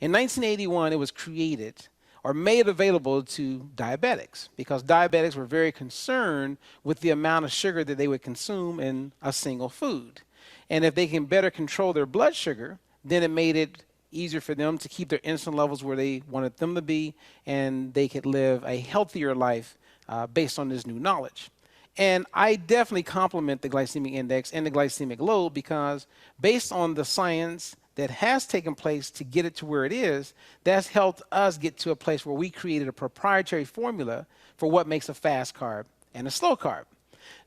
In 1981, it was created or made available to diabetics because diabetics were very concerned with the amount of sugar that they would consume in a single food. And if they can better control their blood sugar, then it made it easier for them to keep their insulin levels where they wanted them to be, and they could live a healthier life based on this new knowledge. And I definitely compliment the glycemic index and the glycemic load because based on the science that has taken place to get it to where it is, that's helped us get to a place where we created a proprietary formula for what makes a fast carb and a slow carb.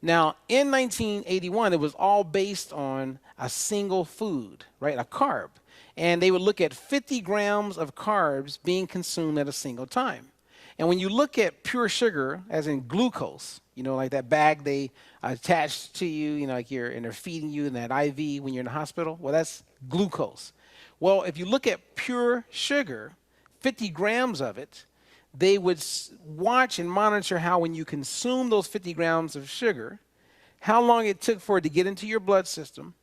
Now, in 1981, it was all based on a single food, right, a carb. And they would look at 50 grams of carbs being consumed at a single time. And when you look at pure sugar, as in glucose, like that bag they attach to you, like and they're feeding you in that IV when you're in the hospital, well, that's glucose. Well, if you look at pure sugar, 50 grams of it, they would watch and monitor how when you consume those 50 grams of sugar, how long it took for it to get into your blood system,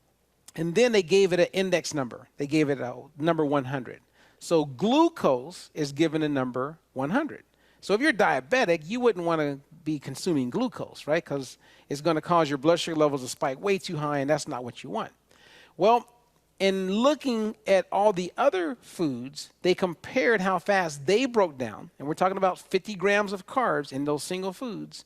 and then they gave it an index number. They gave it a number 100. So glucose is given a number 100. So if you're diabetic, you wouldn't want to be consuming glucose, right? Because it's going to cause your blood sugar levels to spike way too high, and that's not what you want. Well, in looking at all the other foods, they compared how fast they broke down, and we're talking about 50 grams of carbs in those single foods,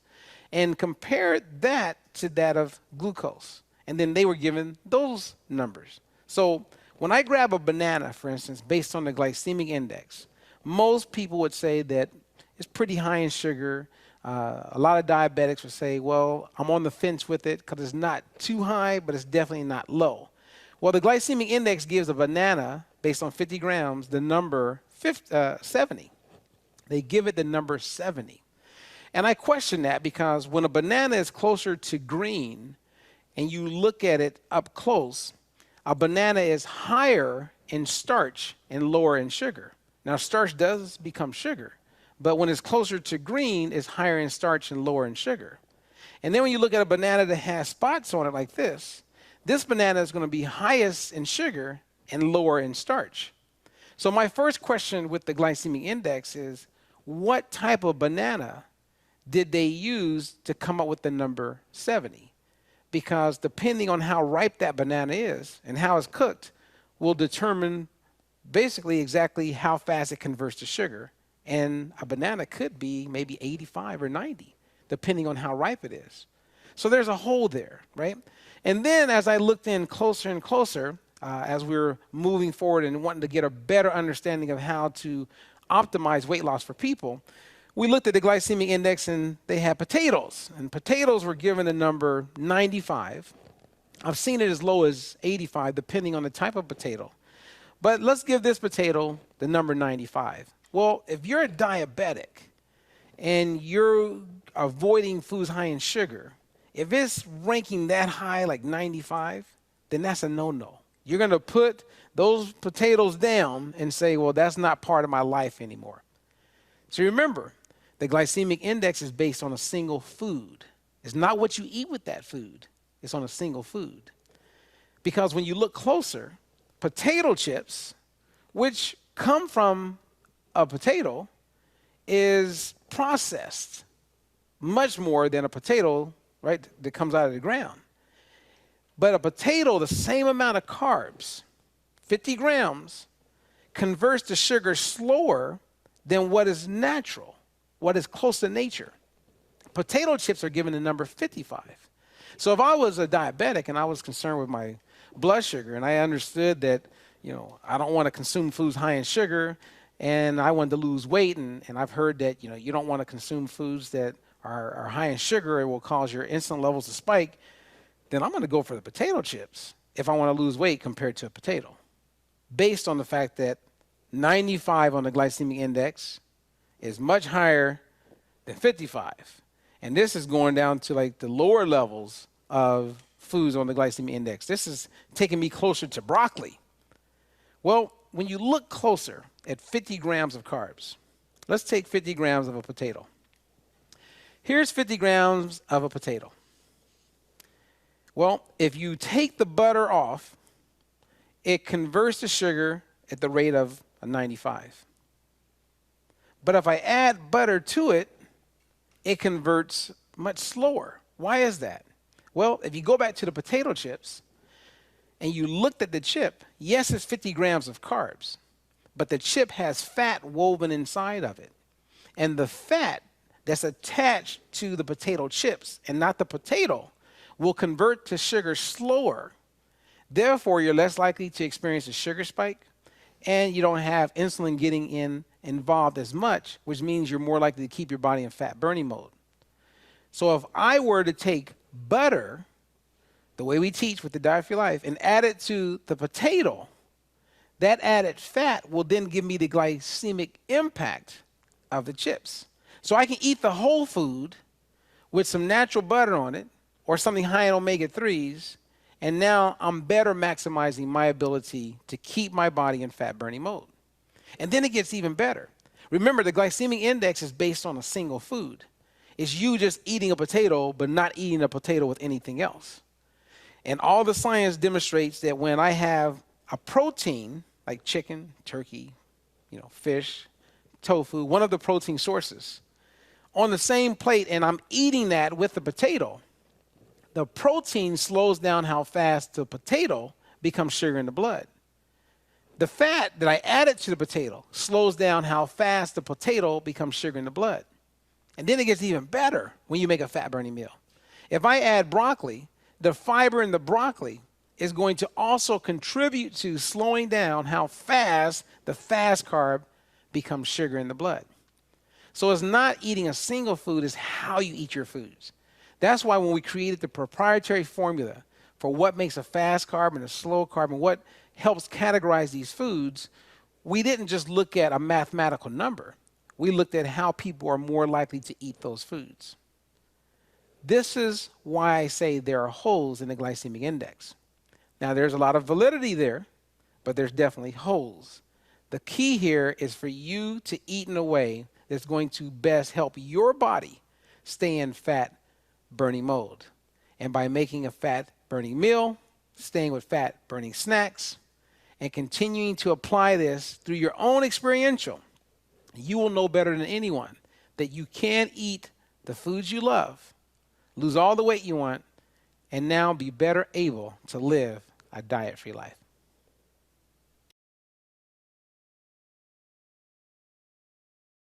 and compared that to that of glucose. And then they were given those numbers. So when I grab a banana, for instance, based on the glycemic index, most people would say that it's pretty high in sugar. A lot of diabetics would say, well, I'm on the fence with it because it's not too high, but it's definitely not low. Well, the glycemic index gives a banana, based on 50 grams, the number 70. They give it the number 70. And I question that because when a banana is closer to green and you look at it up close, a banana is higher in starch and lower in sugar. Now, starch does become sugar, but when it's closer to green, it's higher in starch and lower in sugar. And then when you look at a banana that has spots on it like this banana is going to be highest in sugar and lower in starch. So my first question with the glycemic index is, what type of banana did they use to come up with the number 70? Because depending on how ripe that banana is and how it's cooked will determine basically exactly how fast it converts to sugar. And a banana could be maybe 85 or 90, depending on how ripe it is. So there's a hole there, right? And then as I looked in closer and closer, as we were moving forward and wanting to get a better understanding of how to optimize weight loss for people, we looked at the glycemic index and they had potatoes. And potatoes were given a number 95. I've seen it as low as 85, depending on the type of potato. But let's give this potato the number 95. Well, if you're a diabetic and you're avoiding foods high in sugar, if it's ranking that high, like 95, then that's a no-no. You're going to put those potatoes down and say, well, that's not part of my life anymore. So remember, the glycemic index is based on a single food. It's not what you eat with that food. It's on a single food. Because when you look closer, potato chips, which come from a potato, is processed much more than a potato, right, that comes out of the ground. But a potato, the same amount of carbs, 50 grams, converts to sugar slower than what is natural, what is close to nature. Potato chips are given the number 55. So if I was a diabetic and I was concerned with my blood sugar and I understood that, I don't want to consume foods high in sugar and I wanted to lose weight, and I've heard that, you don't want to consume foods that are high in sugar, it will cause your insulin levels to spike, then I'm going to go for the potato chips if I want to lose weight compared to a potato, based on the fact that 95 on the glycemic index is much higher than 55. And this is going down to like the lower levels of foods on the glycemic index. This is taking me closer to broccoli. Well, when you look closer at 50 grams of carbs, let's take 50 grams of a potato. Here's 50 grams of a potato. Well, if you take the butter off, it converts to sugar at the rate of a 95. But if I add butter to it, it converts much slower. Why is that? Well, if you go back to the potato chips and you looked at the chip, yes, it's 50 grams of carbs, but the chip has fat woven inside of it. And the fat that's attached to the potato chips and not the potato will convert to sugar slower. Therefore, you're less likely to experience a sugar spike, and you don't have insulin getting involved as much, which means you're more likely to keep your body in fat burning mode. So if I were to take butter, the way we teach with the Diet for Your Life, and add it to the potato, that added fat will then give me the glycemic impact of the chips. So I can eat the whole food with some natural butter on it or something high in omega-3s, and now I'm better maximizing my ability to keep my body in fat burning mode. And then it gets even better. Remember, the glycemic index is based on a single food. It's you just eating a potato, but not eating a potato with anything else. And all the science demonstrates that when I have a protein, like chicken, turkey, fish, tofu, one of the protein sources, on the same plate, and I'm eating that with the potato, the protein slows down how fast the potato becomes sugar in the blood. The fat that I added to the potato slows down how fast the potato becomes sugar in the blood. And then it gets even better when you make a fat-burning meal. If I add broccoli, the fiber in the broccoli is going to also contribute to slowing down how fast the fast carb becomes sugar in the blood. So it's not eating a single food, it's how you eat your foods. That's why when we created the proprietary formula for what makes a fast carb and a slow carb and what helps categorize these foods, we didn't just look at a mathematical number. We looked at how people are more likely to eat those foods. This is why I say there are holes in the glycemic index. Now, there's a lot of validity there, but there's definitely holes. The key here is for you to eat in a way that's going to best help your body stay in fat burning mode. And by making a fat burning meal, staying with fat burning snacks, and continuing to apply this through your own experiential, you will know better than anyone that you can eat the foods you love, lose all the weight you want, and now be better able to live a diet-free life.